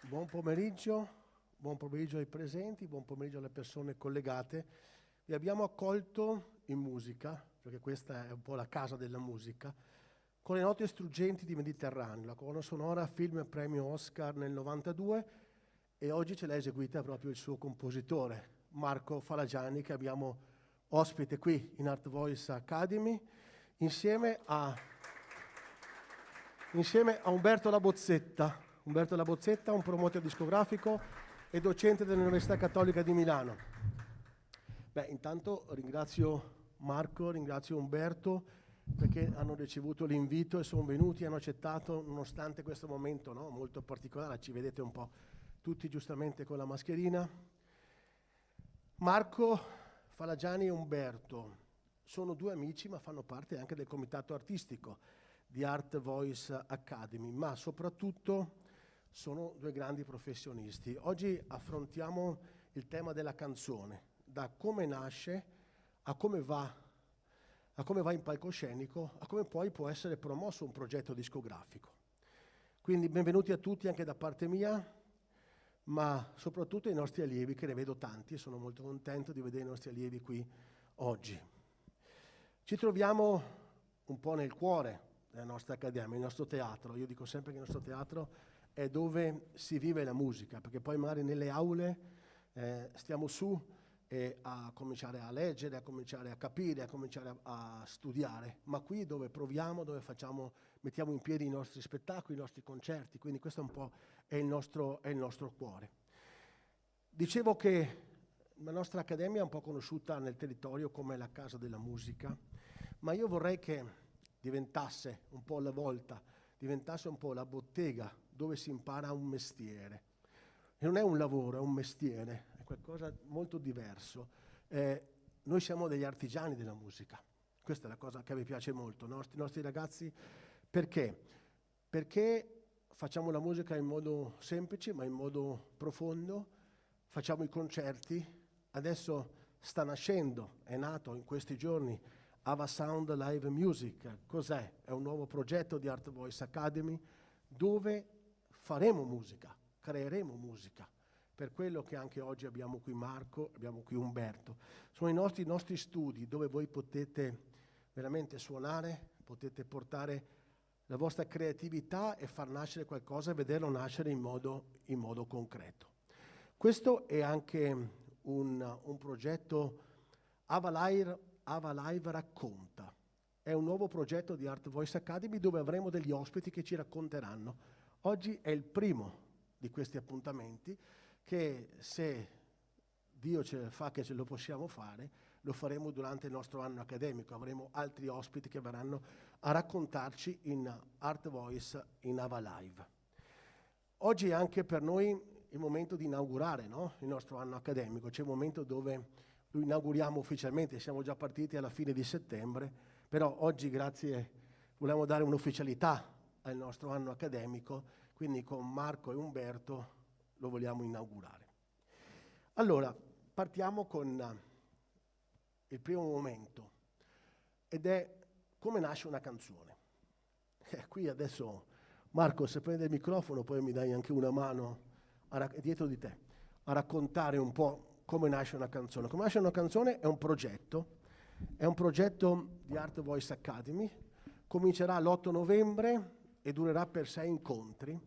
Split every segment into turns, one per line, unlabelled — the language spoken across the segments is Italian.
Buon pomeriggio ai presenti, buon pomeriggio alle persone collegate. Vi abbiamo accolto in musica, perché questa è un po' la casa della musica, con le note struggenti di Mediterraneo, la colonna sonora film premio Oscar nel 92, e oggi ce l'ha eseguita proprio il suo compositore, Marco Falagiani, che abbiamo ospite qui in Art Voice Academy, insieme a Umberto Labozzetta. Umberto Labozzetta, un promoter discografico e docente dell'Università Cattolica di Milano. Intanto ringrazio Marco, ringrazio Umberto perché hanno ricevuto l'invito e sono venuti, hanno accettato nonostante questo momento, no, molto particolare. Ci vedete un po' tutti giustamente con la mascherina. Marco Falagiani e Umberto sono due amici, ma fanno parte anche del comitato artistico di Art Voice Academy, ma soprattutto sono due grandi professionisti. Oggi affrontiamo il tema della canzone, da come nasce a come va in palcoscenico, a come poi può essere promosso un progetto discografico. Quindi benvenuti a tutti anche da parte mia, ma soprattutto ai nostri allievi, che ne vedo tanti, e sono molto contento di vedere i nostri allievi qui oggi. Ci troviamo un po' nel cuore della nostra accademia, il nostro teatro. Io dico sempre che il nostro teatro è dove si vive la musica, perché poi magari nelle aule stiamo su a cominciare a leggere, a cominciare a capire, a cominciare a studiare, ma qui dove proviamo, dove mettiamo in piedi i nostri spettacoli, i nostri concerti, quindi questo un po' è il nostro cuore. Dicevo che la nostra accademia è un po' conosciuta nel territorio come la casa della musica, ma io vorrei che diventasse un po' la volta, diventasse un po' la bottega dove si impara un mestiere. E non è un lavoro, è un mestiere, è qualcosa molto diverso. Noi siamo degli artigiani della musica, questa è la cosa che mi piace molto, no? I nostri ragazzi, perché? Perché facciamo la musica in modo semplice, ma in modo profondo, facciamo i concerti, adesso sta nascendo, è nato in questi giorni, Ava Sound Live Music. Cos'è? È un nuovo progetto di Art Voice Academy dove faremo musica, creeremo musica. Per quello che anche oggi abbiamo qui Marco, abbiamo qui Umberto. Sono i nostri studi dove voi potete veramente suonare, potete portare la vostra creatività e far nascere qualcosa e vederlo nascere in modo concreto. Questo è anche un progetto Ava Live Racconta. È un nuovo progetto di Art Voice Academy dove avremo degli ospiti che ci racconteranno. Oggi è il primo di questi appuntamenti che, se Dio ce fa che ce lo possiamo fare, lo faremo durante il nostro anno accademico. Avremo altri ospiti che verranno a raccontarci in Art Voice in Ava Live. Oggi è anche per noi il momento di inaugurare, no? Il nostro anno accademico. C'è un momento dove lo inauguriamo ufficialmente, siamo già partiti alla fine di settembre, però oggi, grazie, vogliamo dare un'ufficialità al nostro anno accademico, quindi con Marco e Umberto lo vogliamo inaugurare. Allora, partiamo con il primo momento, ed è come nasce una canzone. Qui adesso, Marco, se prendi il microfono, poi mi dai anche una mano dietro di te, a raccontare un po' come nasce una canzone. Come nasce una canzone è un progetto di Art Voice Academy, comincerà l'8 novembre e durerà per 6 incontri,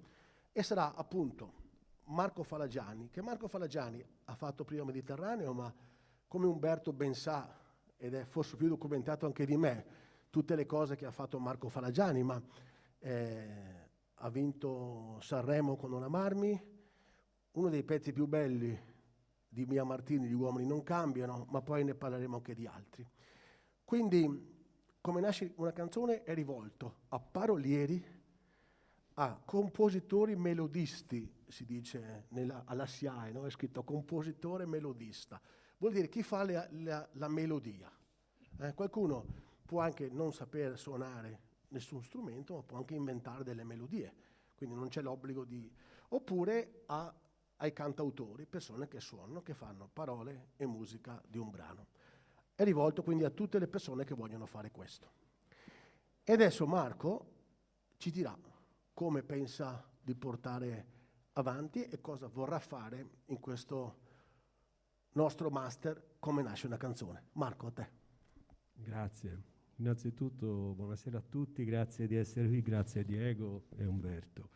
e sarà appunto Marco Falagiani, che Marco Falagiani ha fatto prima Mediterraneo, ma come Umberto ben sa, ed è forse più documentato anche di me, tutte le cose che ha fatto Marco Falagiani, ma ha vinto Sanremo con Non amarmi, uno dei pezzi più belli di Mia Martini, Gli uomini non cambiano, ma poi ne parleremo anche di altri. Quindi, come nasce una canzone è rivolto a parolieri, a compositori melodisti, si dice alla SIAE, no? È scritto compositore melodista. Vuol dire chi fa la melodia. Qualcuno può anche non saper suonare nessun strumento, ma può anche inventare delle melodie. Quindi non c'è l'obbligo di... Oppure ai cantautori, persone che suonano, che fanno parole e musica di un brano. È rivolto quindi a tutte le persone che vogliono fare questo. E adesso Marco ci dirà come pensa di portare avanti e cosa vorrà fare in questo nostro master Come nasce una canzone. Marco, a te.
Grazie. Innanzitutto buonasera a tutti, grazie di essere qui, grazie Diego e Umberto.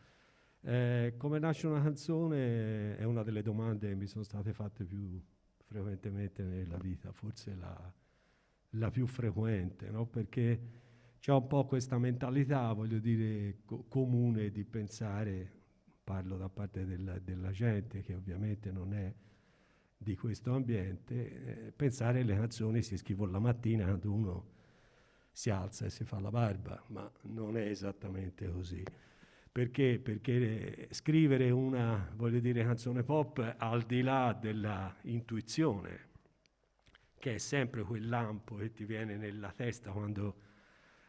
Come nasce una canzone è una delle domande che mi sono state fatte più frequentemente nella vita, forse la più frequente, no? Perché c'è un po' questa mentalità, voglio dire, comune di pensare, parlo da parte della gente che ovviamente non è di questo ambiente, pensare le canzoni si scrivono la mattina quando uno si alza e si fa la barba, ma non è esattamente così. Perché? Perché scrivere una, voglio dire, canzone pop al di là della intuizione, che è sempre quel lampo che ti viene nella testa quando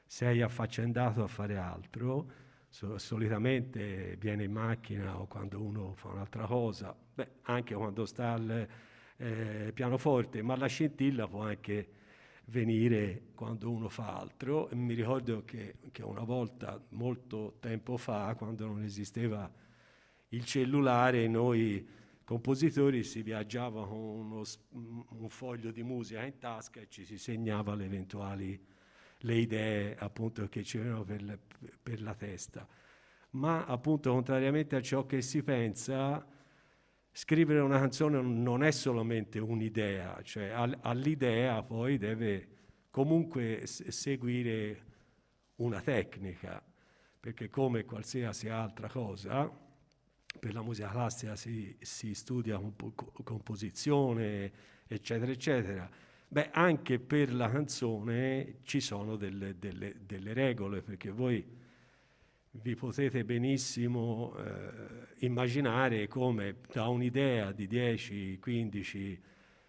sei affaccendato a fare altro, solitamente viene in macchina o quando uno fa un'altra cosa, anche quando sta al pianoforte, ma la scintilla può anche venire quando uno fa altro. Mi ricordo che una volta, molto tempo fa, quando non esisteva il cellulare, noi compositori si viaggiava con un foglio di musica in tasca e ci si segnava le idee appunto che ci venivano per la testa. Ma appunto, contrariamente a ciò che si pensa, scrivere una canzone non è solamente un'idea, cioè all'idea poi deve comunque seguire una tecnica, perché come qualsiasi altra cosa, per la musica classica si studia composizione, eccetera, eccetera. Anche per la canzone ci sono delle regole, perché voi vi potete benissimo immaginare come da un'idea di 10-15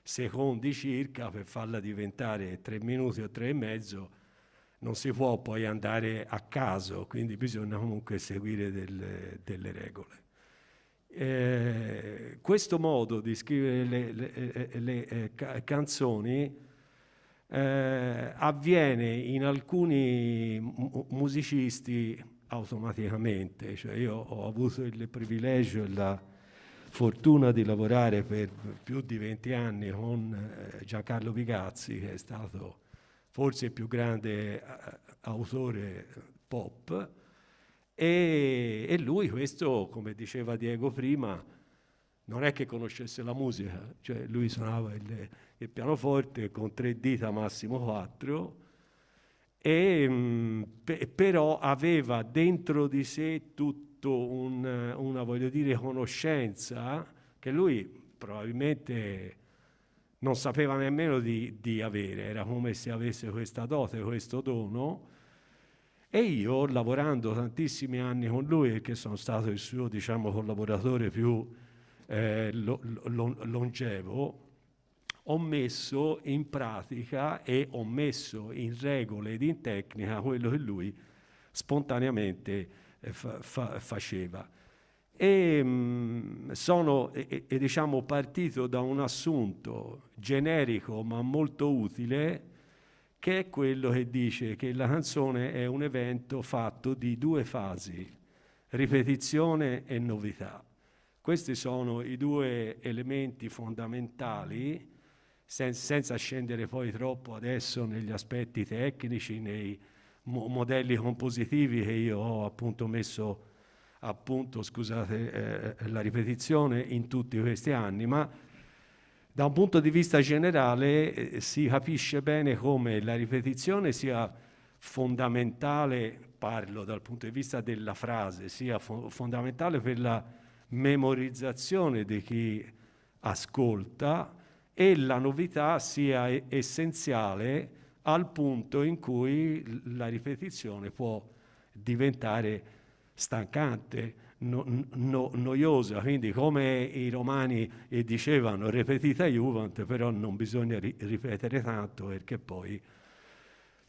secondi circa, per farla diventare 3 minuti o 3 e mezzo, non si può poi andare a caso, quindi bisogna comunque seguire delle regole. Questo modo di scrivere le canzoni avviene in alcuni musicisti automaticamente, cioè io ho avuto il privilegio e la fortuna di lavorare per più di 20 anni con Giancarlo Vigazzi, che è stato forse il più grande autore pop, e lui questo, come diceva Diego prima, non è che conoscesse la musica, cioè lui suonava il pianoforte con 3 dita, massimo 4, però aveva dentro di sé tutto una, voglio dire, conoscenza che lui probabilmente non sapeva nemmeno di avere, era come se avesse questa dote, questo dono. E io, lavorando tantissimi anni con lui, perché sono stato il suo, diciamo, collaboratore più longevo, ho messo in pratica e ho messo in regole ed in tecnica quello che lui spontaneamente faceva. Sono diciamo partito da un assunto generico ma molto utile, che è quello che dice che la canzone è un evento fatto di 2 fasi, ripetizione e novità. Questi sono i 2 elementi fondamentali, senza scendere poi troppo adesso negli aspetti tecnici, nei modelli compositivi che io ho appunto messo appunto, scusate la ripetizione, in tutti questi anni, ma da un punto di vista generale si capisce bene come la ripetizione sia fondamentale, parlo dal punto di vista della frase, sia fondamentale per la memorizzazione di chi ascolta, e la novità sia essenziale al punto in cui la ripetizione può diventare stancante, noiosa, quindi come i romani dicevano repetita iuvant, però non bisogna ripetere tanto, perché poi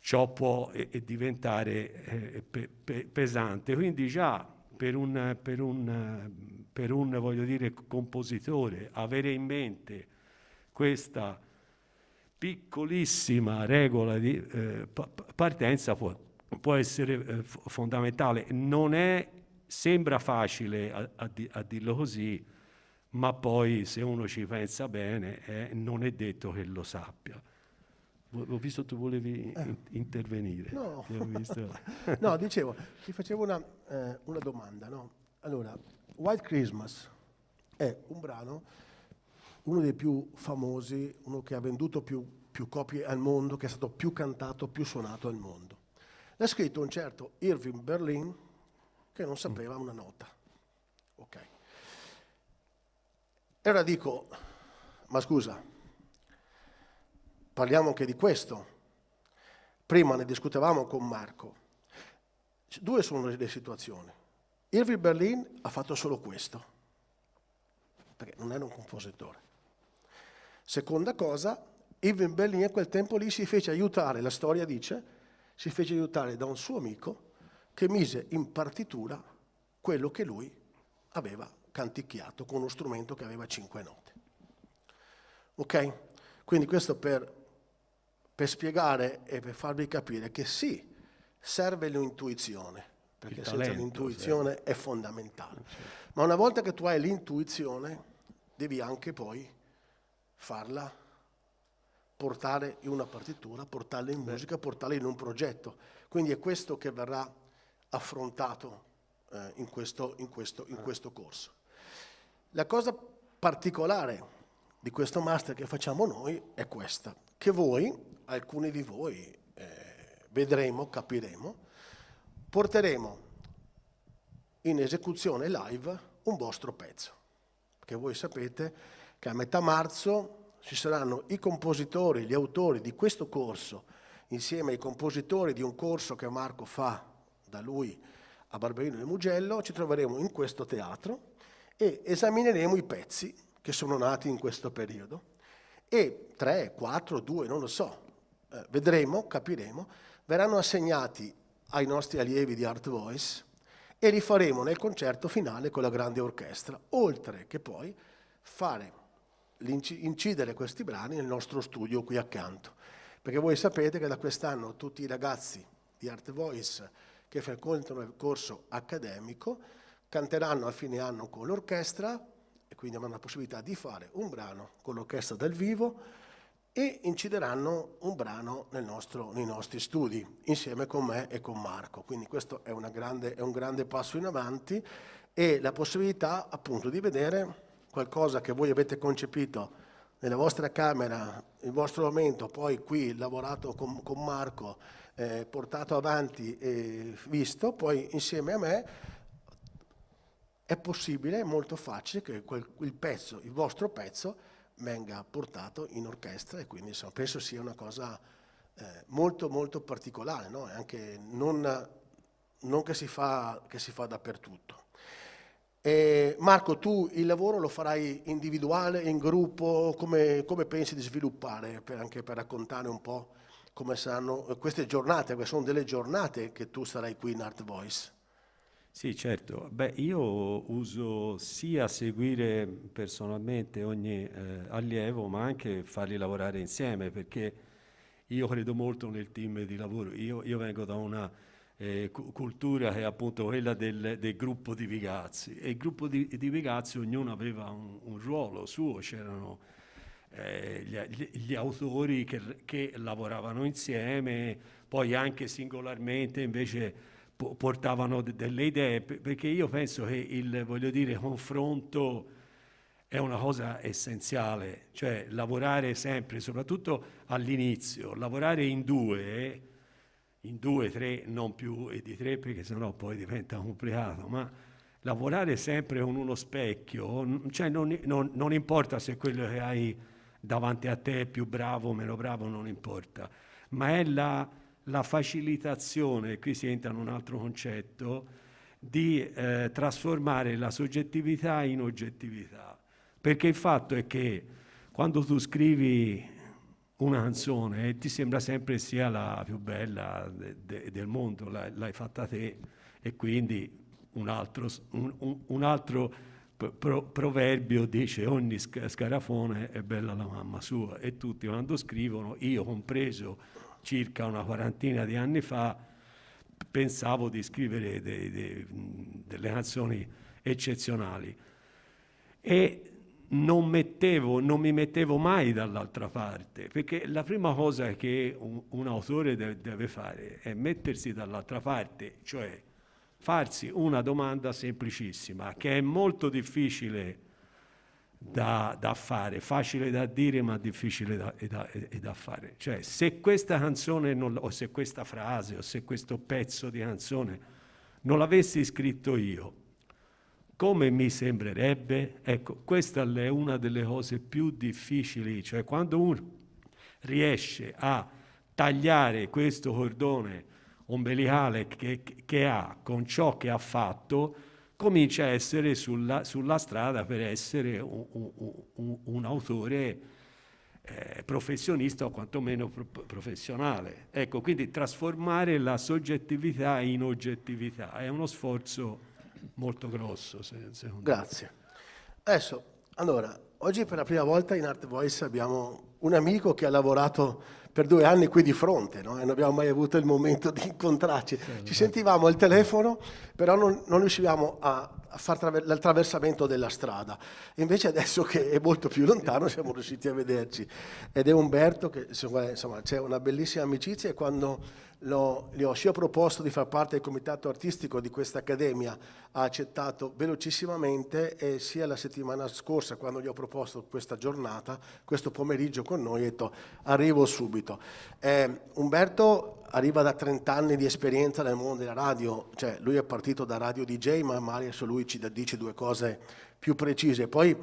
ciò può diventare pesante. Quindi già per un voglio dire compositore avere in mente questa piccolissima regola di partenza può essere fondamentale. Non è, sembra facile a dirlo così, ma poi se uno ci pensa bene non è detto che lo sappia. Ho visto tu volevi intervenire.
No.
Ti ho visto.
No, dicevo, ti facevo una domanda, no? Allora, White Christmas è un brano, uno dei più famosi, uno che ha venduto più copie al mondo, che è stato più cantato, più suonato al mondo. L'ha scritto un certo Irving Berlin, che non sapeva una nota. Ok. E ora dico, ma scusa, parliamo anche di questo. Prima ne discutevamo con Marco. Due sono le situazioni. Irving Berlin ha fatto solo questo, perché non era un compositore. Seconda cosa, Irving Berlin a quel tempo lì si fece aiutare, la storia dice, si fece aiutare da un suo amico che mise in partitura quello che lui aveva canticchiato con uno strumento che aveva 5 note. Ok? Quindi questo per spiegare e per farvi capire che sì, serve l'intuizione, perché senza l'intuizione è fondamentale. Ma una volta che tu hai l'intuizione, devi anche poi farla portare in una partitura, portarla in musica, portarla in un progetto. Quindi è questo che verrà affrontato in questo corso. La cosa particolare di questo master che facciamo noi è questa, che voi, alcuni di voi, vedremo, capiremo, porteremo in esecuzione live un vostro pezzo. Perché voi sapete che a metà marzo ci saranno i compositori, gli autori di questo corso, insieme ai compositori di un corso che Marco fa da lui a Barberino del Mugello, ci troveremo in questo teatro e esamineremo i pezzi che sono nati in questo periodo. E 3, 4, 2, non lo so, vedremo, capiremo, verranno assegnati ai nostri allievi di Art Voice e li faremo nel concerto finale con la grande orchestra, oltre che poi incidere questi brani nel nostro studio qui accanto. Perché voi sapete che da quest'anno tutti i ragazzi di Art Voice che frequentano il corso accademico canteranno a fine anno con l'orchestra e quindi avranno la possibilità di fare un brano con l'orchestra dal vivo e incideranno un brano nei nostri studi, insieme con me e con Marco. Quindi questo è un grande passo in avanti e la possibilità appunto di vedere qualcosa che voi avete concepito nella vostra camera, il vostro momento, poi qui lavorato con Marco, portato avanti e visto, poi insieme a me è possibile, è molto facile che il vostro pezzo venga portato in orchestra e quindi insomma, penso sia una cosa molto molto particolare, no? Anche non che si fa dappertutto. Marco, tu il lavoro lo farai individuale, in gruppo, come pensi di sviluppare, anche per raccontare un po' come saranno queste giornate, perché sono delle giornate che tu sarai qui in Art Voice.
Sì, certo. Beh, io uso sia seguire personalmente ogni allievo, ma anche farli lavorare insieme, perché io credo molto nel team di lavoro. Io vengo da una cultura che è appunto quella del gruppo di Vigazzi, e il gruppo di Vigazzi ognuno aveva un ruolo suo, c'erano gli autori che lavoravano insieme, poi anche singolarmente invece portavano delle idee, perché io penso che il, voglio dire, confronto è una cosa essenziale, cioè lavorare sempre, soprattutto all'inizio, lavorare in due, tre, non più di tre, perché sennò poi diventa complicato, ma lavorare sempre con uno specchio, cioè non importa se quello che hai davanti a te è più bravo o meno bravo, non importa, ma è la facilitazione, qui si entra in un altro concetto, di trasformare la soggettività in oggettività. Perché il fatto è che quando tu scrivi una canzone ti sembra sempre sia la più bella del mondo, l'hai fatta te, e quindi un altro proverbio dice ogni scarafone è bella la mamma sua, e tutti quando scrivono, io compreso circa una quarantina di anni fa, pensavo di scrivere delle canzoni eccezionali e non mi mettevo mai dall'altra parte, perché la prima cosa che un autore deve fare è mettersi dall'altra parte, cioè farsi una domanda semplicissima, che è molto difficile da fare, facile da dire ma difficile da fare. Cioè, se questa canzone, o se questa frase, o se questo pezzo di canzone non l'avessi scritto io, come mi sembrerebbe? Ecco, questa è una delle cose più difficili, cioè quando uno riesce a tagliare questo cordone ombelicale che ha con ciò che ha fatto, comincia a essere sulla strada per essere un autore professionista o quantomeno professionale. Ecco, quindi trasformare la soggettività in oggettività è uno sforzo molto grosso, secondo
Grazie. Adesso, allora, oggi per la prima volta in Art Voice abbiamo un amico che ha lavorato per 2 anni qui di fronte, no? E non abbiamo mai avuto il momento di incontrarci. Ci sentivamo al telefono, però non riuscivamo a fare l'attraversamento della strada. E invece adesso che è molto più lontano siamo riusciti a vederci. Ed è Umberto che, insomma, c'è una bellissima amicizia, e quando gli ho sia proposto di far parte del comitato artistico di questa accademia, ha accettato velocissimamente, e sia la settimana scorsa, quando gli ho proposto questa giornata, questo pomeriggio con noi, ho detto arrivo subito. Umberto arriva da 30 anni di esperienza nel mondo della radio, cioè lui è partito da radio DJ, ma magari adesso lui ci dice 2 cose più precise. Poi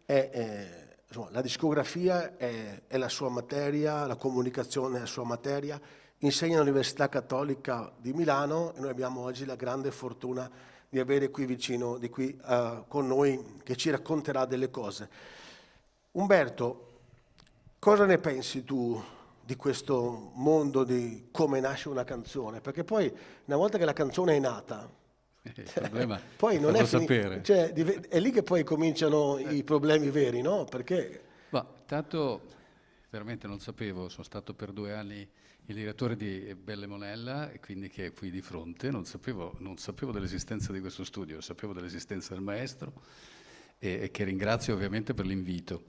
insomma, la discografia è la sua materia, la comunicazione è la sua materia, insegna all'Università Cattolica di Milano, e noi abbiamo oggi la grande fortuna di avere qui vicino, con noi, che ci racconterà delle cose. Umberto, cosa ne pensi tu di questo mondo di come nasce una canzone? Perché poi, una volta che la canzone è nata,
il problema
poi
è
non è
sapere.
Cioè, è lì che poi cominciano i problemi veri, no? Perché...
Ma tanto veramente non sapevo, sono stato per 2 anni il direttore di Belle Monella, e quindi che è qui di fronte, non sapevo dell'esistenza di questo studio, sapevo dell'esistenza del maestro, e che ringrazio ovviamente per l'invito.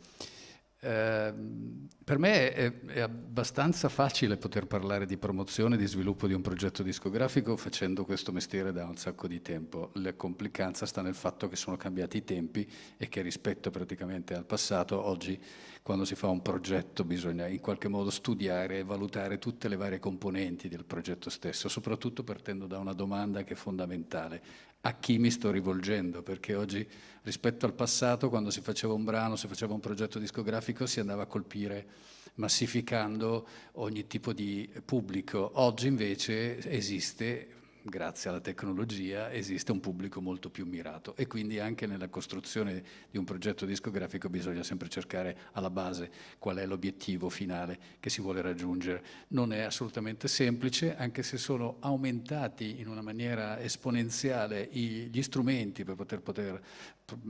Per me è abbastanza facile poter parlare di promozione e di sviluppo di un progetto discografico facendo questo mestiere da un sacco di tempo. La complicanza sta nel fatto che sono cambiati i tempi e che rispetto praticamente al passato, oggi quando si fa un progetto bisogna in qualche modo studiare e valutare tutte le varie componenti del progetto stesso, soprattutto partendo da una domanda che è fondamentale: a chi mi sto rivolgendo? Perché oggi rispetto al passato, quando si faceva un brano, si faceva un progetto discografico, si andava a colpire massificando ogni tipo di pubblico. Oggi invece esiste, grazie alla tecnologia, esiste un pubblico molto più mirato, e quindi anche nella costruzione di un progetto discografico bisogna sempre cercare alla base qual è l'obiettivo finale che si vuole raggiungere. Non è assolutamente semplice, anche se sono aumentati in una maniera esponenziale gli strumenti per poter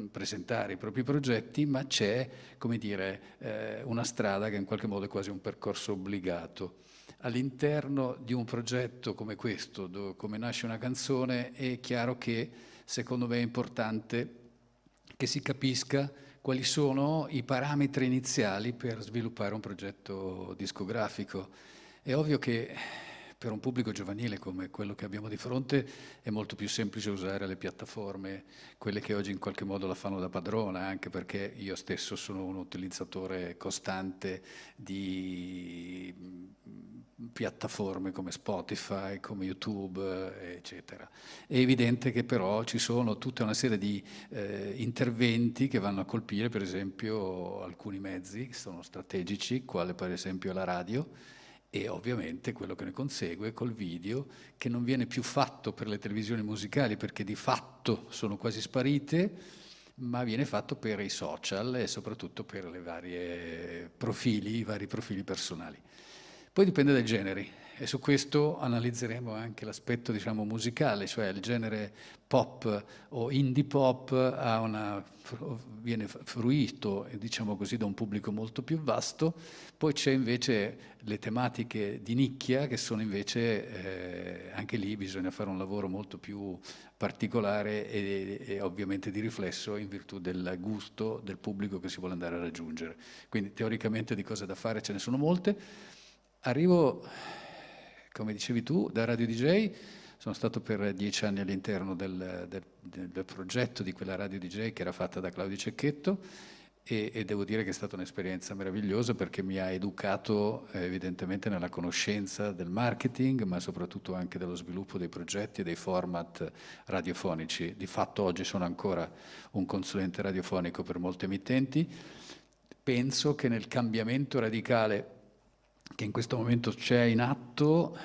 presentare i propri progetti, ma c'è, come dire, una strada che in qualche modo è quasi un percorso obbligato. All'interno di un progetto come questo, come nasce una canzone, è chiaro che secondo me è importante che si capisca quali sono i parametri iniziali per sviluppare un progetto discografico. È ovvio che per un pubblico giovanile come quello che abbiamo di fronte è molto più semplice usare le piattaforme, quelle che oggi in qualche modo la fanno da padrona, anche perché io stesso sono un utilizzatore costante di piattaforme come Spotify, come YouTube, eccetera. È evidente che però ci sono tutta una serie di interventi che vanno a colpire per esempio alcuni mezzi che sono strategici, quale per esempio la radio, e ovviamente quello che ne consegue col video, che non viene più fatto per le televisioni musicali perché di fatto sono quasi sparite, ma viene fatto per i social e soprattutto per i vari profili personali. Poi dipende dai generi, e su questo analizzeremo anche l'aspetto, diciamo, musicale, cioè il genere pop o indie pop viene fruito, diciamo così, da un pubblico molto più vasto. Poi c'è invece le tematiche di nicchia, che sono invece, anche lì bisogna fare un lavoro molto più particolare e ovviamente di riflesso in virtù del gusto del pubblico che si vuole andare a raggiungere. Quindi teoricamente di cose da fare ce ne sono molte. Arrivo, come dicevi tu, da Radio DJ, sono stato per 10 anni all'interno del progetto di quella Radio DJ che era fatta da Claudio Cecchetto e devo dire che è stata un'esperienza meravigliosa perché mi ha educato evidentemente nella conoscenza del marketing, ma soprattutto anche dello sviluppo dei progetti e dei format radiofonici. Di fatto oggi sono ancora un consulente radiofonico per molte emittenti. Penso che nel cambiamento radicale che in questo momento c'è in atto,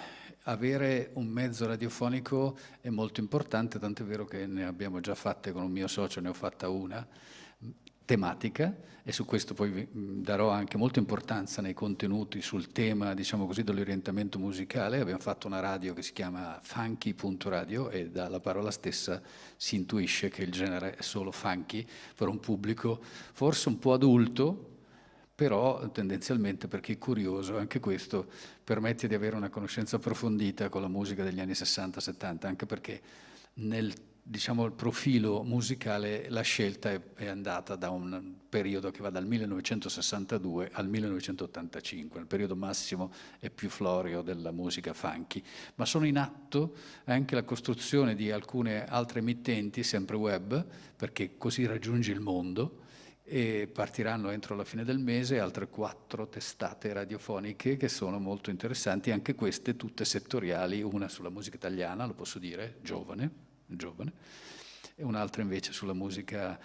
avere un mezzo radiofonico è molto importante, tant'è vero che ne abbiamo già fatte con un mio socio, ne ho fatta una tematica e su questo poi darò anche molta importanza nei contenuti sul tema, diciamo così, dell'orientamento musicale. Abbiamo fatto una radio che si chiama funky.radio e dalla parola stessa si intuisce che il genere è solo funky per un pubblico forse un po' adulto, però tendenzialmente per chi è curioso, anche questo permette di avere una conoscenza approfondita con la musica degli anni 60-70, anche perché nel, diciamo, il profilo musicale la scelta è andata da un periodo che va dal 1962 al 1985, il periodo massimo e più florio della musica funky, ma sono in atto anche la costruzione di alcune altre emittenti, sempre web, perché così raggiungi il mondo, e partiranno entro la fine del mese altre 4 testate radiofoniche che sono molto interessanti, anche queste tutte settoriali, una sulla musica italiana, lo posso dire, giovane, e un'altra invece sulla musica,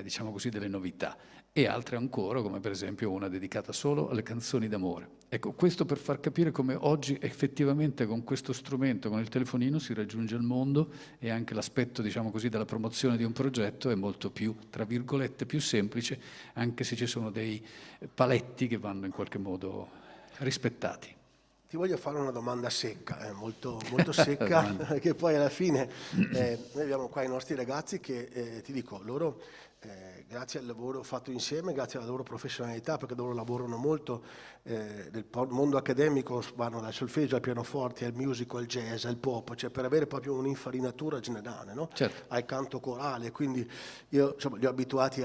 diciamo così, delle novità, e altre ancora, come per esempio una dedicata solo alle canzoni d'amore. Ecco, questo per far capire come oggi effettivamente con questo strumento, con il telefonino, si raggiunge il mondo e anche l'aspetto, diciamo così, della promozione di un progetto è molto più, tra virgolette, più semplice, anche se ci sono dei paletti che vanno in qualche modo rispettati.
Ti voglio fare una domanda secca, molto, molto secca, perché poi alla fine noi abbiamo qua i nostri ragazzi che, ti dico, loro grazie al lavoro fatto insieme, grazie alla loro professionalità, perché loro lavorano molto nel mondo accademico, vanno dal solfeggio al pianoforte, al musical, al jazz, al pop, cioè per avere proprio un'infarinatura generale, no?
Certo.
Al canto corale, quindi io insomma, li ho abituati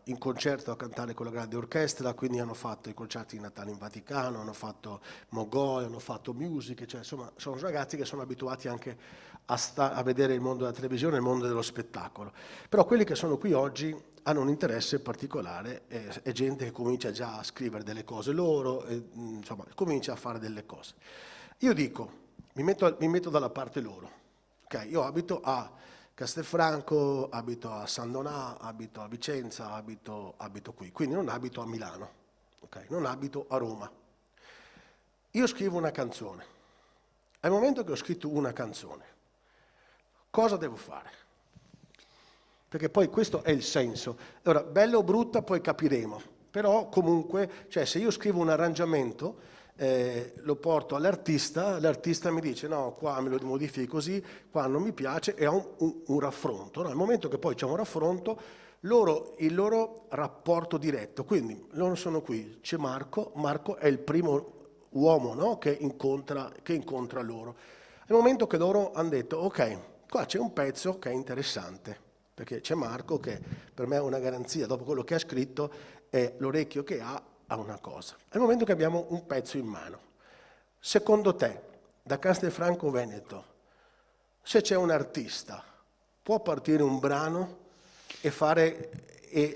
in concerto a cantare con la grande orchestra, quindi hanno fatto i concerti di Natale in Vaticano, hanno fatto Mogol, hanno fatto music, cioè insomma sono ragazzi che sono abituati anche a vedere il mondo della televisione, il mondo dello spettacolo. Però quelli che sono qui oggi hanno un interesse particolare, è gente che comincia già a scrivere delle cose loro, insomma, comincia a fare delle cose. Io dico, mi metto dalla parte loro. Okay? Io abito a Castelfranco, abito a San Donà, abito a Vicenza, abito qui, quindi non abito a Milano, okay? Non abito a Roma. Io scrivo una canzone. Al momento che ho scritto una canzone, cosa devo fare? Perché poi questo è il senso. Ora, bella o brutta poi capiremo, però comunque, cioè se io scrivo un arrangiamento, lo porto all'artista, l'artista mi dice no, qua me lo modifichi così, qua non mi piace, e ho un raffronto. No? Nel momento che poi c'è un raffronto, il loro rapporto diretto, quindi loro sono qui, c'è Marco è il primo uomo, no? che incontra loro. Nel momento che loro hanno detto ok, qua c'è un pezzo che è interessante, perché c'è Marco che per me è una garanzia, dopo quello che ha scritto, è l'orecchio che ha una cosa. È il momento che abbiamo un pezzo in mano. Secondo te, da Castelfranco Veneto, se c'è un artista, può partire un brano e fare...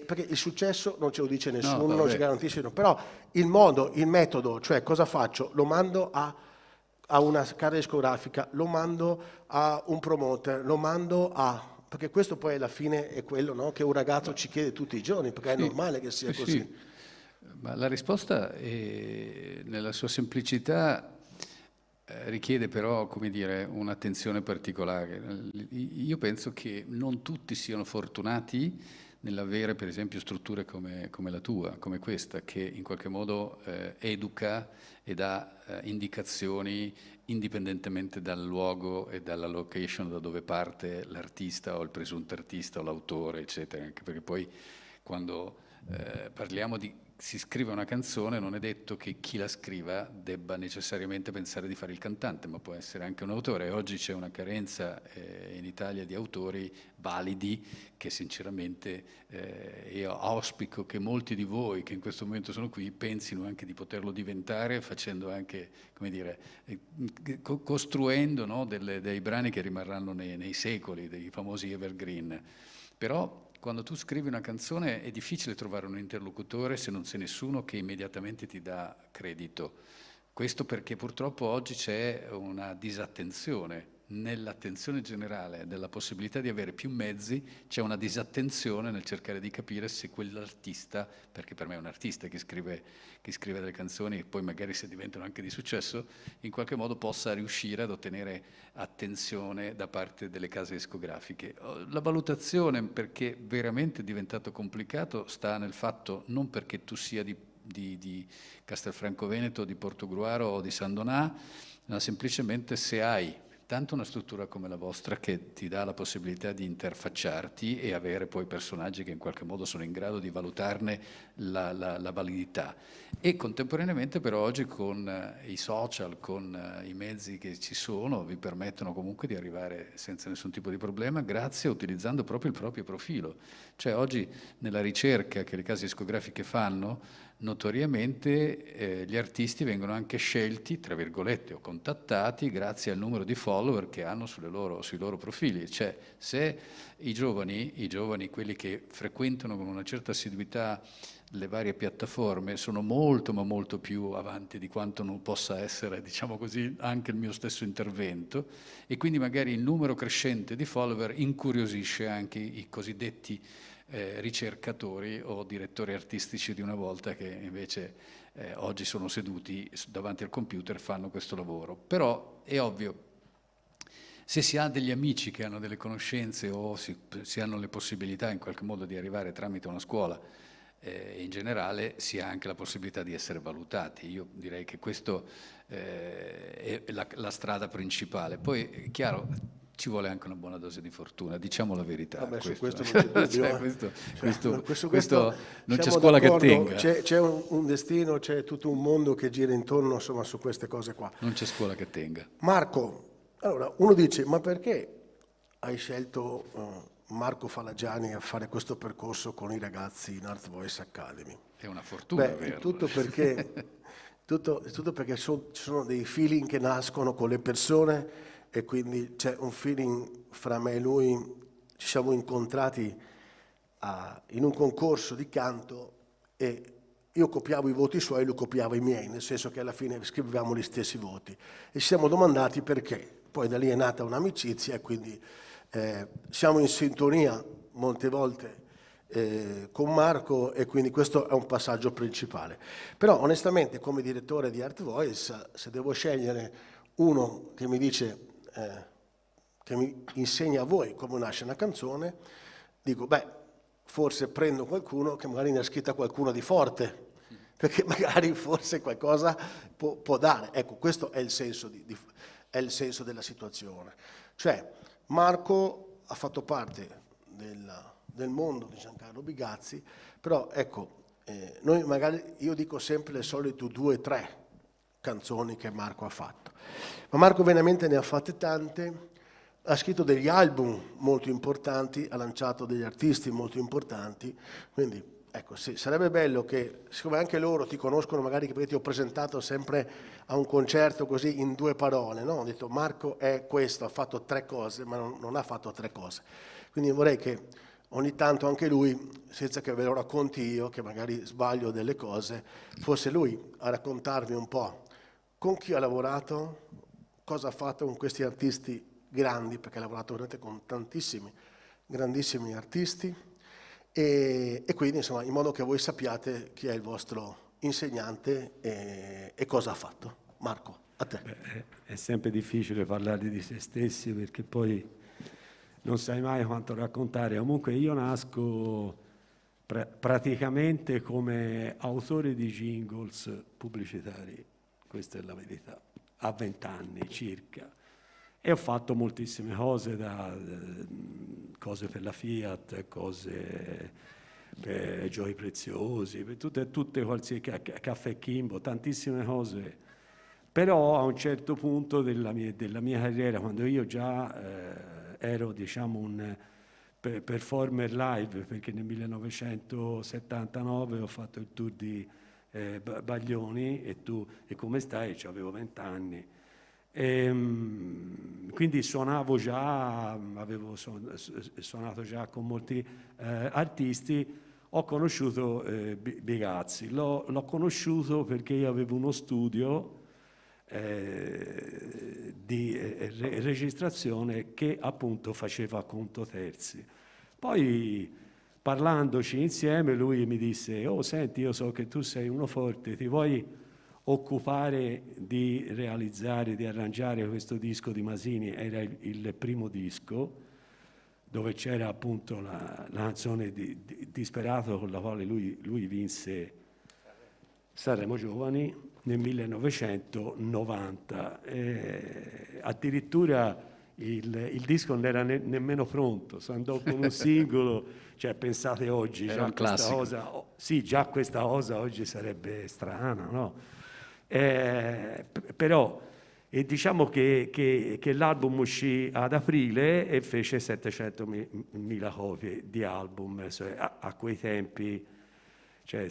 perché il successo non ce lo dice nessuno,
No,
non ci garantisce nessuno, però il modo, il metodo, cioè cosa faccio? Lo mando a una casa discografica, lo mando a un promoter, lo mando a... Perché questo poi alla fine è quello, no? Che un ragazzo ci chiede tutti i giorni, perché
sì,
è normale che sia
sì,
così.
sì. Ma la risposta nella sua semplicità richiede però, come dire, un'attenzione particolare. Io penso che non tutti siano fortunati nell'avere per esempio strutture come la tua, come questa, che in qualche modo educa e dà indicazioni indipendentemente dal luogo e dalla location da dove parte l'artista o il presunto artista o l'autore, eccetera. Anche perché poi quando parliamo di si scrive una canzone, non è detto che chi la scriva debba necessariamente pensare di fare il cantante, ma può essere anche un autore. E oggi c'è una carenza in Italia di autori validi che sinceramente io auspico che molti di voi che in questo momento sono qui pensino anche di poterlo diventare, facendo anche, come dire, costruendo, no, dei brani che rimarranno nei secoli, dei famosi evergreen. Però quando tu scrivi una canzone è difficile trovare un interlocutore se non c'è nessuno che immediatamente ti dà credito. Questo perché purtroppo oggi c'è una disattenzione. Nell'attenzione generale della possibilità di avere più mezzi c'è una disattenzione nel cercare di capire se quell'artista, perché per me è un artista che scrive delle canzoni e poi magari se diventano anche di successo, in qualche modo possa riuscire ad ottenere attenzione da parte delle case discografiche. La valutazione, perché veramente è diventato complicato, sta nel fatto non perché tu sia di Castelfranco Veneto, di Portogruaro o di San Donà, ma semplicemente se hai tanto una struttura come la vostra che ti dà la possibilità di interfacciarti e avere poi personaggi che in qualche modo sono in grado di valutarne la validità. E contemporaneamente però oggi con i social, con i mezzi che ci sono, vi permettono comunque di arrivare senza nessun tipo di problema, grazie a utilizzando proprio il proprio profilo. Cioè oggi nella ricerca che le case discografiche fanno, notoriamente gli artisti vengono anche scelti, tra virgolette, o contattati grazie al numero di follower che hanno sui loro profili. Cioè, se i giovani, quelli che frequentano con una certa assiduità le varie piattaforme, sono molto ma molto più avanti di quanto non possa essere, diciamo così, anche il mio stesso intervento, e quindi magari il numero crescente di follower incuriosisce anche i cosiddetti ricercatori o direttori artistici di una volta che invece oggi sono seduti davanti al computer e fanno questo lavoro. Però è ovvio, se si ha degli amici che hanno delle conoscenze o si hanno le possibilità in qualche modo di arrivare tramite una scuola, in generale si ha anche la possibilità di essere valutati. Io direi che questo è la strada principale. Poi è chiaro, ci vuole anche una buona dose di fortuna, diciamo la verità.
Vabbè, su
questo
questo non c'è dubbio.
questo non c'è
siamo
scuola che
d'accordo,
tenga.
c'è un destino, c'è tutto un mondo che gira intorno, insomma, su queste cose qua.
Non c'è scuola che tenga.
Marco, allora uno dice, ma perché hai scelto Marco Falagiani a fare questo percorso con i ragazzi in Art Voice Academy?
È una fortuna
Beh,
averlo.
tutto perché ci sono dei feeling che nascono con le persone e quindi c'è un feeling fra me e lui. Ci siamo incontrati in un concorso di canto e io copiavo i voti suoi e lui copiava i miei, nel senso che alla fine scrivevamo gli stessi voti e ci siamo domandati perché. Poi da lì è nata un'amicizia e quindi siamo in sintonia molte volte con Marco e quindi questo è un passaggio principale. Però onestamente come direttore di Art Voice, se devo scegliere uno che mi dice, che mi insegna a voi come nasce una canzone, dico forse prendo qualcuno che magari ne ha scritta qualcuno di forte, perché magari forse qualcosa può dare. Ecco, questo è il senso, è il senso della situazione. Cioè Marco ha fatto parte del mondo di Giancarlo Bigazzi, però ecco, noi magari, io dico sempre le solite 2 o 3 canzoni che Marco ha fatto, ma Marco veramente ne ha fatte tante, ha scritto degli album molto importanti, ha lanciato degli artisti molto importanti, quindi ecco, sì, sarebbe bello che, siccome anche loro ti conoscono, magari perché ti ho presentato sempre a un concerto così in 2 parole, no? Ho detto Marco è questo, ha fatto 3 cose, ma non ha fatto 3 cose. Quindi vorrei che ogni tanto anche lui, senza che ve lo racconti io, che magari sbaglio delle cose, fosse lui a raccontarvi un po' con chi ha lavorato, cosa ha fatto con questi artisti grandi, perché ha lavorato veramente con tantissimi, grandissimi artisti, e quindi insomma in modo che voi sappiate chi è il vostro insegnante e cosa ha fatto. Marco, a te.
È sempre difficile parlare di se stessi perché poi non sai mai quanto raccontare. Comunque io nasco praticamente come autore di jingles pubblicitari, questa è la verità, a 20 anni circa. E ho fatto moltissime cose, cose per la Fiat, cose per Gioi Preziosi, per tutte qualsiasi Caffè Kimbo, tantissime cose. Però a un certo punto della mia carriera, quando io già ero diciamo un performer live, perché nel 1979 ho fatto il tour di Baglioni e come stai? Avevo 20 anni. Quindi suonavo già, avevo suonato già con molti artisti. Ho conosciuto Bigazzi, l'ho conosciuto perché io avevo uno studio di registrazione che appunto faceva conto terzi. Poi parlandoci insieme lui mi disse: oh senti, io so che tu sei uno forte, ti vuoi occupare di realizzare, di arrangiare questo disco di Masini? Era il primo disco dove c'era appunto la canzone di Disperato con la quale lui vinse Sanremo Giovani nel 1990. Addirittura il disco non era nemmeno pronto, si andò con un singolo, cioè pensate oggi,
era un classico.
Già questa cosa oggi sarebbe strana, no? Però diciamo che l'album uscì ad aprile e fece 700.000 copie di album, cioè a quei tempi. Cioè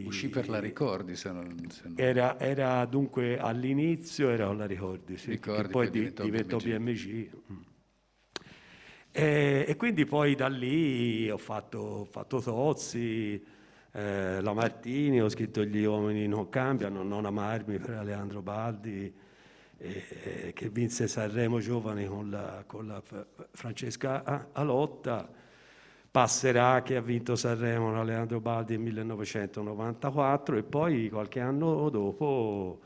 uscì per la Ricordi, se non...
Era dunque all'inizio era con la Ricordi, sì,
Ricordi,
che poi diventò BMG. E quindi poi da lì ho fatto Tozzi, la Martini, ho scritto Gli uomini non cambiano, Non amarmi per Aleandro Baldi, che vinse Sanremo Giovani con la Francesca Alotta. Passerà, che ha vinto Sanremo con Aleandro Baldi nel 1994, e poi qualche anno dopo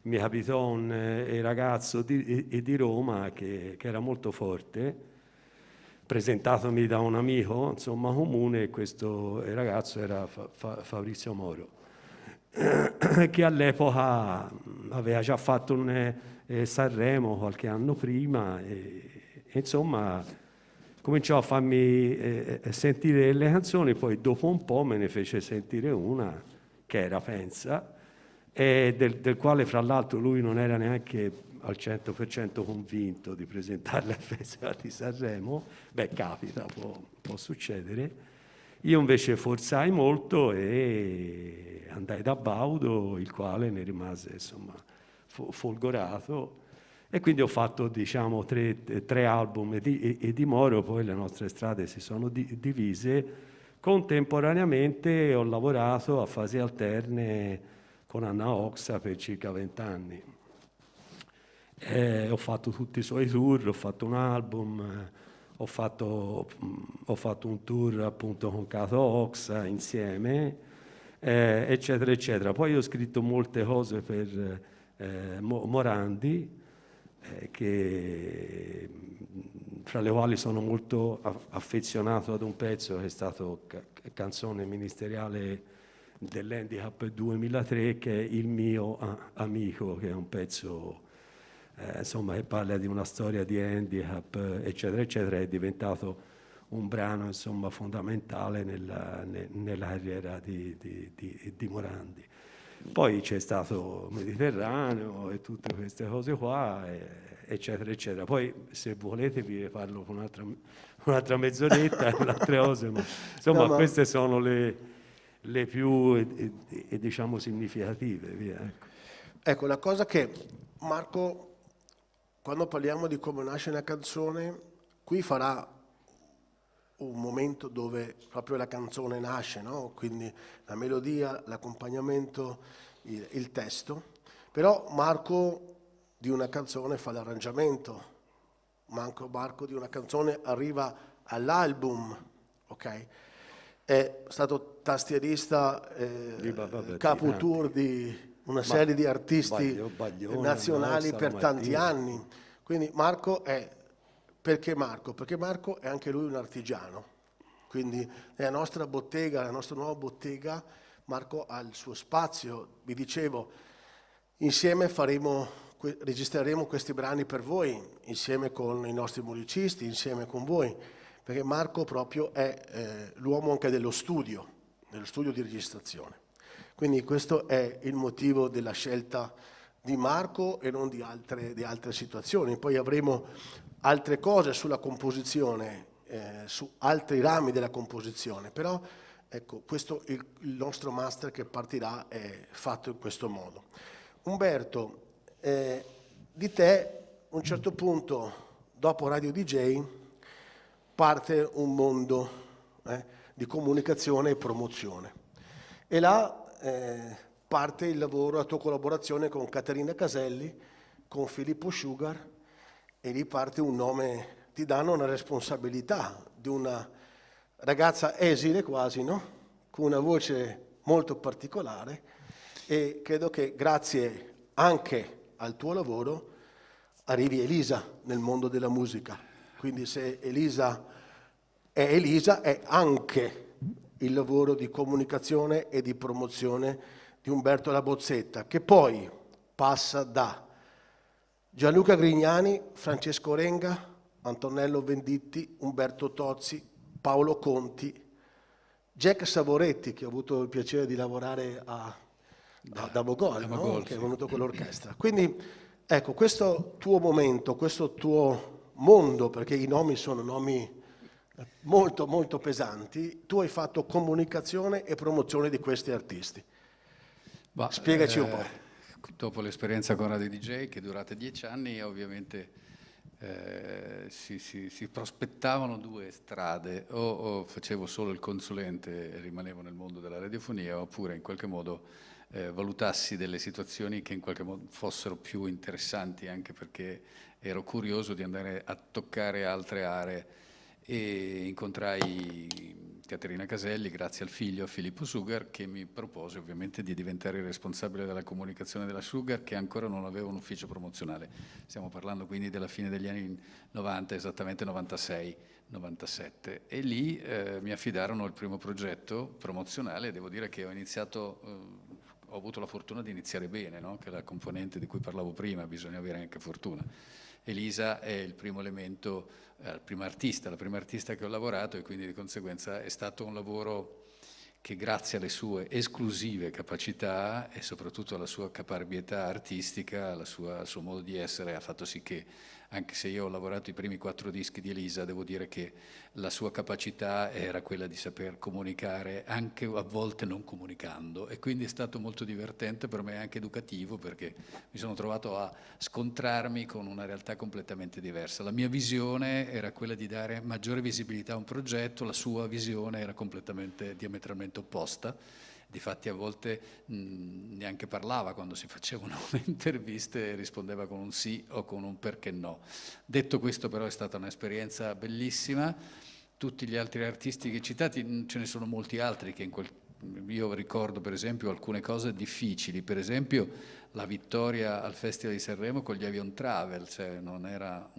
mi capitò un ragazzo di Roma che era molto forte, presentatomi da un amico insomma comune, e questo ragazzo era Fabrizio Moro, che all'epoca aveva già fatto un Sanremo qualche anno prima e insomma cominciò a farmi sentire le canzoni. Poi dopo un po' me ne fece sentire una che era Pensa, e del quale fra l'altro lui non era neanche al 100% convinto di presentarla al Festival di Sanremo. Beh, capita, può succedere. Io invece forzai molto e andai da Baudo, il quale ne rimase insomma folgorato. E quindi ho fatto diciamo tre album di Moro, poi le nostre strade si sono divise. Contemporaneamente ho lavorato a fasi alterne con Anna Oxa per circa 20 anni. Ho fatto tutti i suoi tour, ho fatto un album, ho fatto un tour appunto con Cato Oxa insieme, eccetera, eccetera. Poi ho scritto molte cose per Morandi, che fra le quali sono molto affezionato ad un pezzo che è stato canzone ministeriale dell'Handicap 2003, che è Il mio amico, che è un pezzo insomma che parla di una storia di handicap, eccetera, eccetera. È diventato un brano insomma fondamentale nella carriera di Morandi. Poi c'è stato Mediterraneo e tutte queste cose qua, eccetera, eccetera. Poi se volete vi parlo con un'altra mezz'oretta e altre cose, ma insomma no, queste sono le le più diciamo significative. Via, ecco.
Ecco, la cosa che Marco, quando parliamo di come nasce una canzone, qui farà un momento dove proprio la canzone nasce, no? Quindi la melodia, l'accompagnamento, il testo. Però Marco di una canzone fa l'arrangiamento, Marco di una canzone arriva all'album, ok? È stato tastierista, capo tour di una serie di artisti nazionali per tanti anni. Quindi Marco è, perché Marco? Perché Marco è anche lui un artigiano. Quindi nella nostra bottega, la nostra nuova bottega, Marco ha il suo spazio. Vi dicevo, insieme registreremo questi brani per voi, insieme con i nostri musicisti, insieme con voi, perché Marco proprio è l'uomo anche dello studio di registrazione. Quindi questo è il motivo della scelta di Marco e non di altre situazioni. Poi avremo altre cose sulla composizione, su altri rami della composizione, però ecco, questo il nostro master che partirà è fatto in questo modo. Umberto, di te a un certo punto, dopo Radio DJ, parte un mondo di comunicazione e promozione. E là parte il lavoro, la tua collaborazione con Caterina Caselli, con Filippo Sugar, e lì parte un nome, ti danno una responsabilità di una ragazza esile quasi, no? Con una voce molto particolare, e credo che grazie anche al tuo lavoro arrivi Elisa nel mondo della musica. Quindi se Elisa, è anche il lavoro di comunicazione e di promozione di Umberto La Bozzetta, che poi passa da Gianluca Grignani, Francesco Renga, Antonello Venditti, Umberto Tozzi, Paolo Conti, Jack Savoretti, che ho avuto il piacere di lavorare da Mogol, no? Che è venuto con l'orchestra. Quindi ecco, questo tuo momento, questo tuo mondo, perché i nomi sono nomi molto molto pesanti, tu hai fatto comunicazione e promozione di questi artisti. Spiegaci un po'.
Dopo l'esperienza con Radio DJ, che è durata 10 anni, ovviamente si prospettavano due strade: o facevo solo il consulente e rimanevo nel mondo della radiofonia, oppure in qualche modo valutassi delle situazioni che in qualche modo fossero più interessanti, anche perché ero curioso di andare a toccare altre aree, e incontrai Caterina Caselli grazie al figlio Filippo Sugar, che mi propose ovviamente di diventare il responsabile della comunicazione della Sugar, che ancora non aveva un ufficio promozionale. Stiamo parlando quindi della fine degli anni 90, esattamente 96-97, e lì mi affidarono il primo progetto promozionale. Devo dire che ho avuto la fortuna di iniziare bene, no? Che è la componente di cui parlavo prima, bisogna avere anche fortuna. Elisa è il primo elemento, la prima artista che ho lavorato, e quindi di conseguenza è stato un lavoro che, grazie alle sue esclusive capacità e soprattutto alla sua caparbietà artistica, al suo modo di essere, ha fatto sì che, anche se io ho lavorato i primi 4 dischi di Elisa, devo dire che la sua capacità era quella di saper comunicare anche a volte non comunicando, e quindi è stato molto divertente per me e anche educativo, perché mi sono trovato a scontrarmi con una realtà completamente diversa. La mia visione era quella di dare maggiore visibilità a un progetto, la sua visione era completamente diametralmente opposta. Difatti a volte neanche parlava quando si facevano le interviste, e rispondeva con un sì o con un perché no. Detto questo, però, è stata un'esperienza bellissima. Tutti gli altri artisti che citati, ce ne sono molti altri che io ricordo, per esempio, alcune cose difficili, per esempio la vittoria al Festival di Sanremo con gli Avion Travel, cioè non era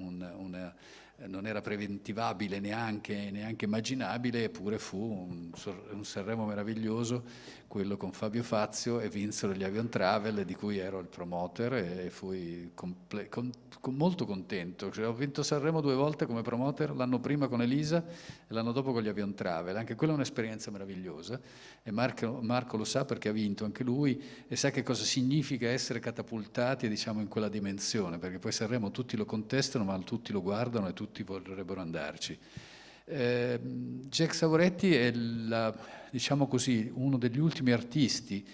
preventivabile, neanche immaginabile, eppure fu un Sanremo meraviglioso, quello con Fabio Fazio, e vinsero gli Avion Travel, di cui ero il promoter, e fui molto contento. Cioè, ho vinto Sanremo 2 volte come promoter, l'anno prima con Elisa e l'anno dopo con gli Avion Travel. Anche quella è un'esperienza meravigliosa, e Marco lo sa perché ha vinto anche lui, e sa che cosa significa essere catapultati, diciamo, in quella dimensione, perché poi Sanremo tutti lo contestano, ma tutti lo guardano e tutti vorrebbero andarci. Jack Savoretti è diciamo così, uno degli ultimi artisti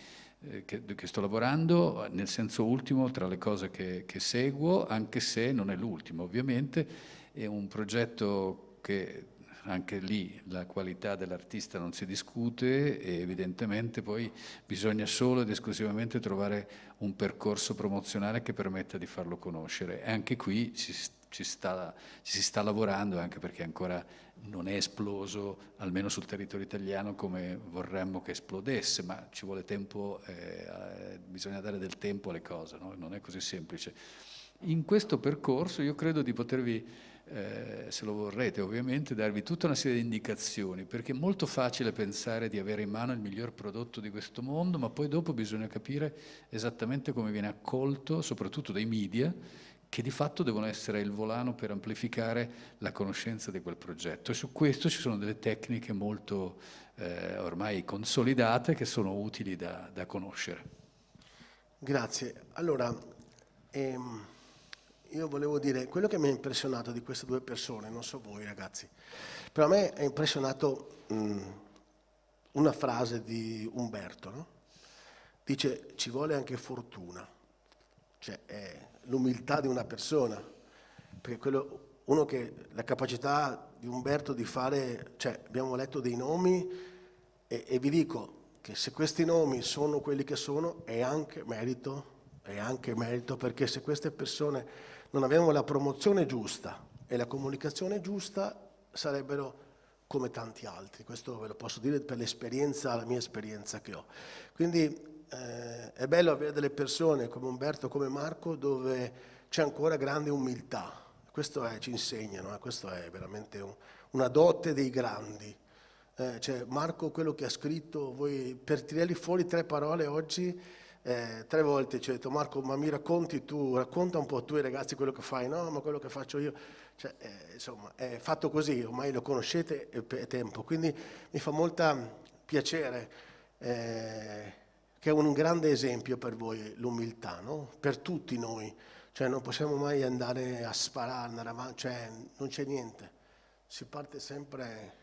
che sto lavorando, nel senso ultimo tra le cose che seguo, anche se non è l'ultimo ovviamente. È un progetto che anche lì la qualità dell'artista non si discute e evidentemente poi bisogna solo ed esclusivamente trovare un percorso promozionale che permetta di farlo conoscere. E anche qui ci si sta lavorando, anche perché ancora non è esploso, almeno sul territorio italiano, come vorremmo che esplodesse, ma ci vuole tempo, bisogna dare del tempo alle cose, no? Non è così semplice. In questo percorso io credo di potervi, se lo vorrete ovviamente, darvi tutta una serie di indicazioni, perché è molto facile pensare di avere in mano il miglior prodotto di questo mondo, ma poi dopo bisogna capire esattamente come viene accolto, soprattutto dai media, che di fatto devono essere il volano per amplificare la conoscenza di quel progetto. E su questo ci sono delle tecniche molto ormai consolidate che sono utili da conoscere.
Grazie. Allora, io volevo dire, quello che mi ha impressionato di queste due persone, non so voi ragazzi, però a me è impressionato una frase di Umberto, no? Dice, ci vuole anche fortuna, cioè è l'umiltà di una persona, perché la capacità di Umberto di fare, cioè abbiamo letto dei nomi e vi dico che se questi nomi sono quelli che sono è anche merito perché se queste persone non avevano la promozione giusta e la comunicazione giusta sarebbero come tanti altri, questo ve lo posso dire per l'esperienza, la mia esperienza che ho. Quindi è bello avere delle persone come Umberto, come Marco, dove c'è ancora grande umiltà. Questo ci insegnano, questo è veramente una dote dei grandi. Cioè Marco, quello che ha scritto, voi per tirargli fuori 3 parole oggi, 3 volte ci ho detto Marco, ma mi racconta un po' tu ai ragazzi quello che fai, no, ma quello che faccio io, cioè, insomma, è fatto così, ormai lo conoscete, è tempo, quindi mi fa molta piacere che è un grande esempio per voi l'umiltà, no? Per tutti noi, cioè non possiamo mai andare a sparare, andare avanti, cioè non c'è niente, si parte sempre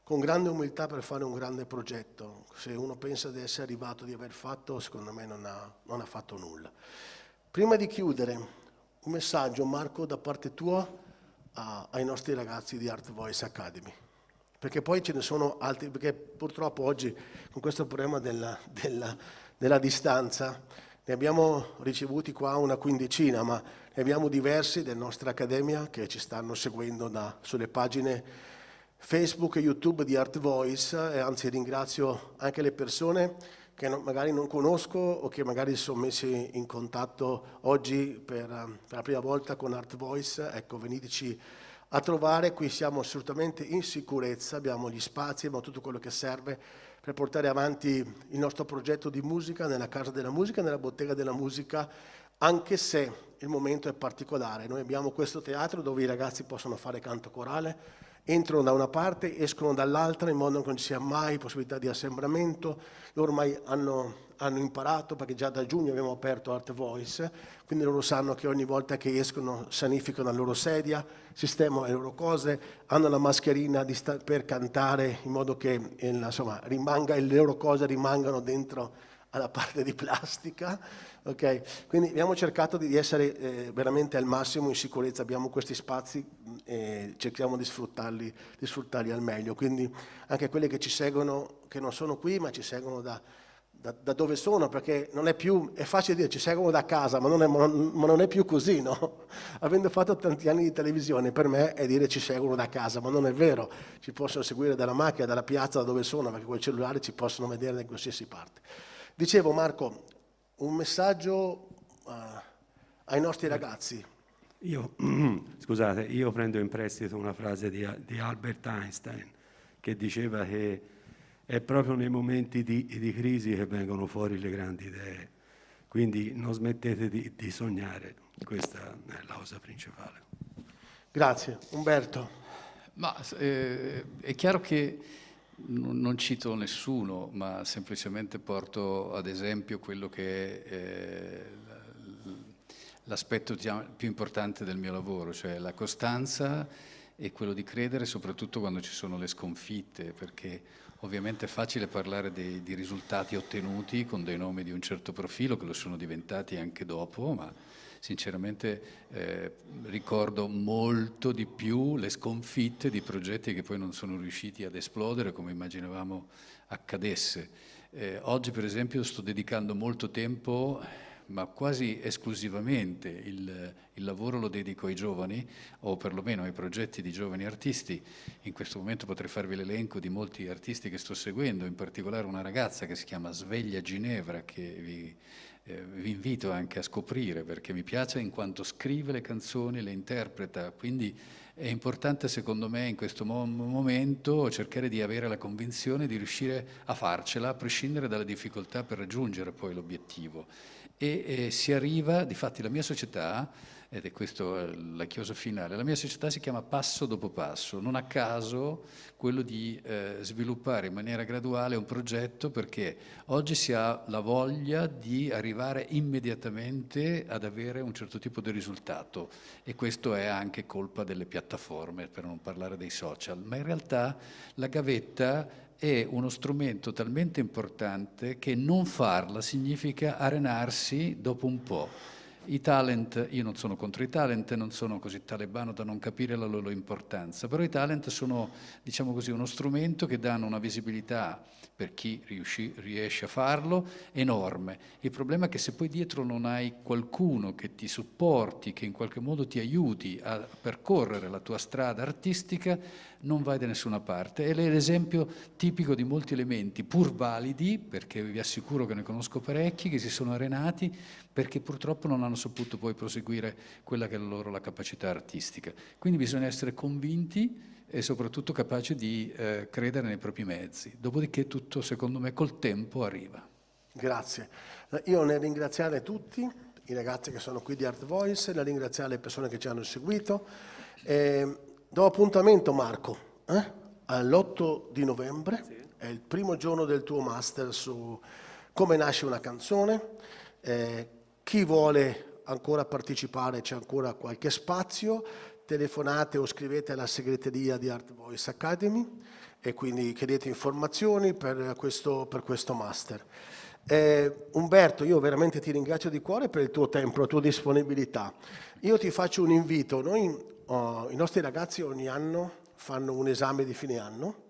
con grande umiltà per fare un grande progetto. Se uno pensa di essere arrivato, di aver fatto, secondo me non ha fatto nulla. Prima di chiudere, un messaggio Marco da parte tua ai nostri ragazzi di Art Voice Academy. Perché poi ce ne sono altri, perché purtroppo oggi con questo problema della distanza ne abbiamo ricevuti qua una quindicina, ma ne abbiamo diversi della nostra accademia che ci stanno seguendo sulle pagine Facebook e YouTube di Art Voice, e anzi ringrazio anche le persone che magari non conosco o che magari si sono messi in contatto oggi per la prima volta con Art Voice. Ecco, veniteci a trovare, qui siamo assolutamente in sicurezza, abbiamo gli spazi, abbiamo tutto quello che serve per portare avanti il nostro progetto di musica nella Casa della Musica, nella Bottega della Musica, anche se il momento è particolare. Noi abbiamo questo teatro dove i ragazzi possono fare canto corale, entrano da una parte, escono dall'altra, in modo che non ci sia mai possibilità di assembramento. Ormai hanno imparato, perché già da giugno abbiamo aperto Art Voice, quindi loro sanno che ogni volta che escono sanificano la loro sedia, sistemano le loro cose, hanno la mascherina per cantare, in modo che insomma, le loro cose rimangano dentro alla parte di plastica, ok? Quindi abbiamo cercato di essere veramente al massimo in sicurezza, abbiamo questi spazi e cerchiamo di sfruttarli al meglio. Quindi anche quelli che ci seguono, che non sono qui, ma ci seguono da dove sono, perché non è più, è facile dire ci seguono da casa, ma non è più così, no? Avendo fatto tanti anni di televisione, per me è dire ci seguono da casa, ma non è vero, ci possono seguire dalla macchina, dalla piazza, da dove sono, perché con il cellulare ci possono vedere da qualsiasi parte. Dicevo Marco, un messaggio ai nostri ragazzi.
Scusate, io prendo in prestito una frase di Albert Einstein che diceva che è proprio nei momenti di crisi che vengono fuori le grandi idee, quindi non smettete di sognare, questa è la cosa principale.
Grazie. Umberto.
Ma è chiaro che non cito nessuno, ma semplicemente porto ad esempio quello che è l'aspetto più importante del mio lavoro, cioè la costanza e quello di credere soprattutto quando ci sono le sconfitte, perché ovviamente è facile parlare di risultati ottenuti con dei nomi di un certo profilo, che lo sono diventati anche dopo, ma sinceramente ricordo molto di più le sconfitte di progetti che poi non sono riusciti ad esplodere come immaginavamo accadesse. Oggi per esempio sto dedicando molto tempo, ma quasi esclusivamente il lavoro lo dedico ai giovani, o perlomeno ai progetti di giovani artisti. In questo momento potrei farvi l'elenco di molti artisti che sto seguendo, in particolare una ragazza che si chiama Sveglia Ginevra, che vi invito anche a scoprire, perché mi piace in quanto scrive le canzoni, le interpreta, quindi è importante secondo me in questo momento cercare di avere la convinzione di riuscire a farcela, a prescindere dalle difficoltà per raggiungere poi l'obiettivo. E si arriva, difatti la mia società, ed è questo la chiosa finale, la mia società si chiama Passo dopo Passo, non a caso quello di sviluppare in maniera graduale un progetto, perché oggi si ha la voglia di arrivare immediatamente ad avere un certo tipo di risultato, e questo è anche colpa delle piattaforme, per non parlare dei social, ma in realtà la gavetta è uno strumento talmente importante che non farla significa arenarsi dopo un po'. I talent, io non sono contro i talent, non sono così talebano da non capire la loro importanza, però i talent sono, diciamo così, uno strumento che danno una visibilità, per chi riesce a farlo, enorme. Il problema è che se poi dietro non hai qualcuno che ti supporti, che in qualche modo ti aiuti a percorrere la tua strada artistica, non vai da nessuna parte. Ed è l'esempio tipico di molti elementi, pur validi, perché vi assicuro che ne conosco parecchi, che si sono arenati perché purtroppo non hanno saputo poi proseguire quella che è la capacità artistica. Quindi bisogna essere convinti e soprattutto capaci di credere nei propri mezzi. Dopodiché tutto, secondo me, col tempo arriva.
Grazie. Io nel ringraziare tutti, i ragazzi che sono qui di Art Voice, nel ringraziare le persone che ci hanno seguito. Do appuntamento, Marco, all'8 di novembre, sì. È il primo giorno del tuo master su come nasce una canzone. Chi vuole ancora partecipare, c'è ancora qualche spazio, telefonate o scrivete alla segreteria di Art Voice Academy e quindi chiedete informazioni per questo master. Umberto, io veramente ti ringrazio di cuore per il tuo tempo, la tua disponibilità. Io ti faccio un invito. I nostri ragazzi ogni anno fanno un esame di fine anno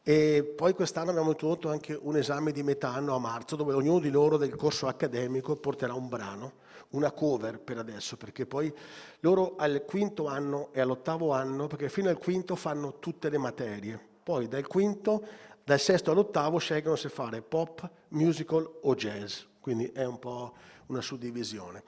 e poi quest'anno abbiamo introdotto anche un esame di metà anno a marzo, dove ognuno di loro del corso accademico porterà un brano, una cover per adesso, perché poi loro al quinto anno e all'ottavo anno, perché fino al quinto fanno tutte le materie, poi dal sesto all'ottavo scelgono se fare pop, musical o jazz, quindi è un po' una suddivisione.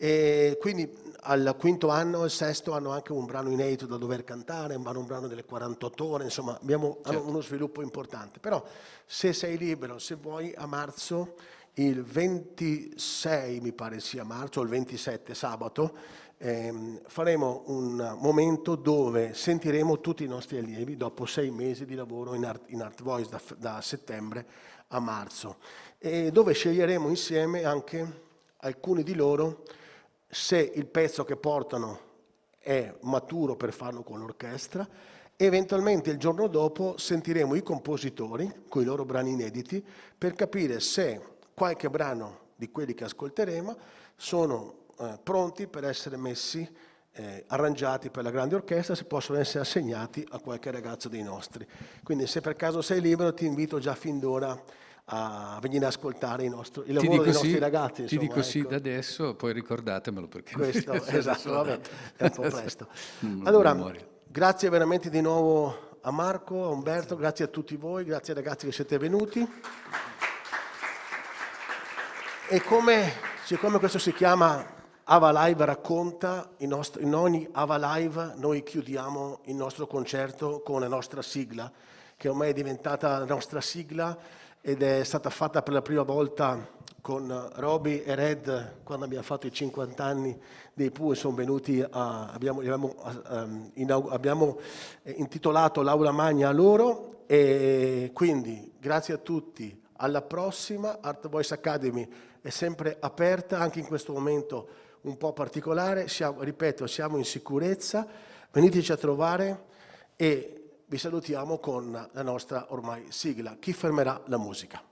E quindi al quinto anno e al sesto hanno anche un brano inedito da dover cantare, un brano delle 48 ore, insomma hanno uno sviluppo importante. Però se sei libero, se vuoi, a marzo, il 26 mi pare sia marzo, o il 27 sabato, faremo un momento dove sentiremo tutti i nostri allievi dopo 6 mesi di lavoro in Art Voice da settembre a marzo, e dove sceglieremo insieme anche alcuni di loro se il pezzo che portano è maturo per farlo con l'orchestra. Eventualmente il giorno dopo sentiremo i compositori con i loro brani inediti per capire se qualche brano di quelli che ascolteremo sono pronti per essere messi, arrangiati per la grande orchestra, se possono essere assegnati a qualche ragazzo dei nostri. Quindi se per caso sei libero ti invito già fin d'ora a venire ad ascoltare il lavoro dei nostri ragazzi.
Ti dico sì da adesso, poi ricordatemelo perché
questo, esatto, vabbè, è un po' presto. Allora, grazie veramente di nuovo a Marco, a Umberto, grazie a tutti voi, grazie ai ragazzi che siete venuti. E siccome questo si chiama Ava Live racconta, in ogni Ava Live noi chiudiamo il nostro concerto con la nostra sigla, che ormai è diventata la nostra sigla ed è stata fatta per la prima volta con Roby e Red quando abbiamo fatto i 50 anni dei Pooh, sono venuti abbiamo intitolato l'Aula Magna a loro, e quindi grazie a tutti, alla prossima. Art Voice Academy è sempre aperta anche in questo momento un po' particolare, ripeto, siamo in sicurezza, veniteci a trovare. e vi salutiamo con la nostra ormai sigla. Chi fermerà la musica?